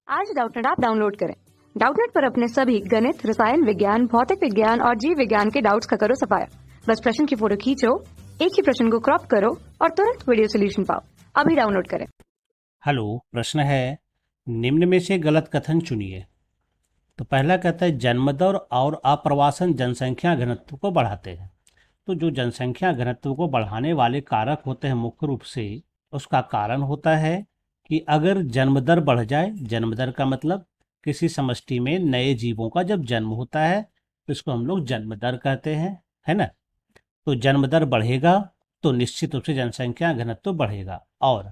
आज Doubtnut app download करें। Doubtnut पर अपने सभी गणित, रसायन विज्ञान, भौतिक विज्ञान और जीव विज्ञान के डाउट्स का करो सफाया। बस प्रश्न की फोटो खींचो, एक ही प्रश्न को क्रॉप करो और तुरंत वीडियो सोल्यूशन पाओ। अभी डाउनलोड करें। हेलो, प्रश्न है निम्न में से गलत कथन चुनिए। तो पहला कहता है जन्मदर और आप्रवासन जनसंख्या घनत्व को बढ़ाते हैं। तो जो जनसंख्या घनत्व को बढ़ाने वाले कारक होते हैं मुख्य रूप से उसका कारण होता है कि अगर जन्म दर बढ़ जाए, जन्म दर का मतलब किसी समष्टि में नए जीवों का जब जन्म होता है तो इसको हम लोग जन्म दर कहते हैं, है ना। तो जन्म दर बढ़ेगा तो निश्चित रूप से जनसंख्या घनत्व बढ़ेगा और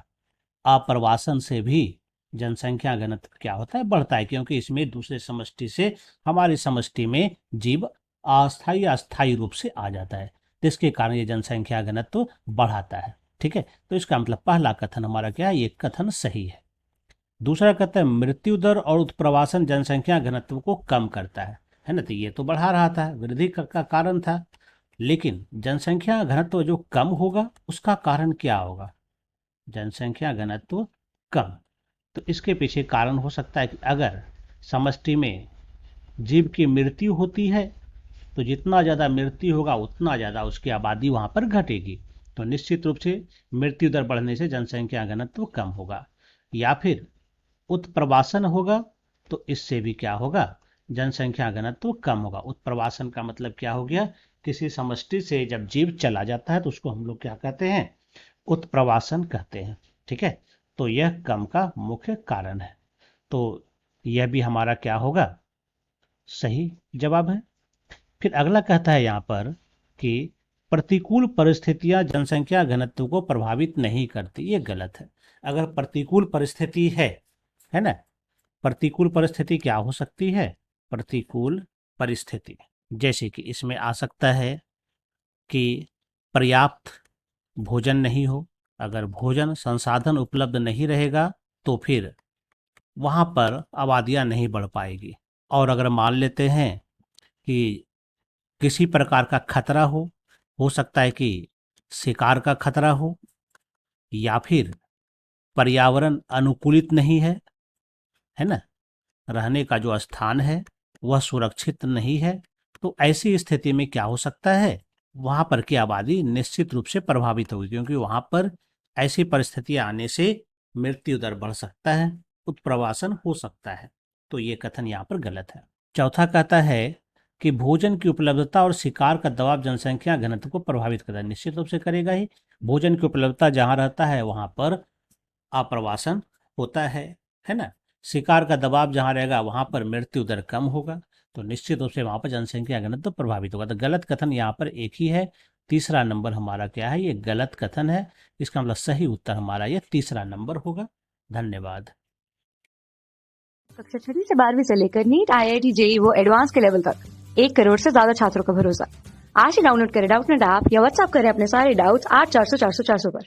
आप्रवासन से भी जनसंख्या घनत्व क्या होता है, बढ़ता है, क्योंकि इसमें दूसरे समष्टि से हमारी समष्टि में जीव अस्थायी रूप से आ जाता है, तो इसके कारण ये जनसंख्या घनत्व बढ़ाता है। ठीक है, तो इसका मतलब पहला कथन हमारा क्या है, ये कथन सही है। दूसरा कहता है मृत्यु दर और उत्प्रवासन जनसंख्या घनत्व को कम करता है ना। तो ये तो बढ़ा रहा था, वृद्धि का कारण था, लेकिन जनसंख्या घनत्व जो कम होगा उसका कारण क्या होगा, जनसंख्या घनत्व कम। तो इसके पीछे कारण हो सकता है कि अगर समष्टि में जीव की मृत्यु होती है तो जितना ज़्यादा मृत्यु होगा उतना ज़्यादा उसकी आबादी वहाँ पर घटेगी, तो निश्चित रूप से मृत्यु दर बढ़ने से जनसंख्या घनत्व कम होगा। या फिर उत्प्रवासन होगा तो इससे भी क्या होगा, जनसंख्या घनत्व कम होगा। उत्प्रवासन का मतलब क्या हो गया, किसी समष्टि से जब जीव चला जाता है तो उसको हम लोग क्या कहते हैं, उत्प्रवासन कहते हैं। ठीक है, तो यह कम का मुख्य कारण है। तो यह भी हमारा क्या होगा, सही जवाब है। फिर अगला कहता है यहाँ पर कि प्रतिकूल परिस्थितियां जनसंख्या घनत्व को प्रभावित नहीं करती, ये गलत है। अगर प्रतिकूल परिस्थिति है ना, प्रतिकूल परिस्थिति क्या हो सकती है, प्रतिकूल परिस्थिति जैसे कि इसमें आ सकता है कि पर्याप्त भोजन नहीं हो। अगर भोजन संसाधन उपलब्ध नहीं रहेगा तो फिर वहाँ पर आबादियाँ नहीं बढ़ पाएगी। और अगर मान लेते हैं कि किसी प्रकार का खतरा हो सकता है कि शिकार का खतरा हो, या फिर पर्यावरण अनुकूलित नहीं है ना, रहने का जो स्थान है वह सुरक्षित नहीं है, तो ऐसी स्थिति में क्या हो सकता है, वहाँ पर की आबादी निश्चित रूप से प्रभावित होगी, क्योंकि वहाँ पर ऐसी परिस्थितियाँ आने से मृत्यु दर बढ़ सकता है, उत्प्रवासन हो सकता है। तो ये कथन यहाँ पर गलत है। चौथा कहता है कि भोजन की उपलब्धता और शिकार का दबाव जनसंख्या घनत्व को प्रभावित करता है। निश्चित रूप से करेगा ही, भोजन की उपलब्धता जहाँ रहता है वहाँ पर आप्रवासन होता है ना। शिकार का दबाव जहाँ रहेगा वहाँ पर मृत्यु दर कम होगा, तो निश्चित रूप से वहाँ पर जनसंख्या घनत्व प्रभावित होगा। तो गलत कथन यहाँ पर एक ही है, तीसरा नंबर हमारा क्या है, ये गलत कथन है। इसका मतलब सही उत्तर हमारा ये तीसरा नंबर होगा। धन्यवाद। कक्षा 6 से 12वीं से लेकर नीट, IIT, JEE वो एडवांस के लेवल तक 1 करोड़ से ज्यादा छात्रों का भरोसा। आज ही डाउनलोड करें डाउटनेट ऐप या व्हाट्सएप करें अपने सारे डाउट्स 8400 400 400 पर।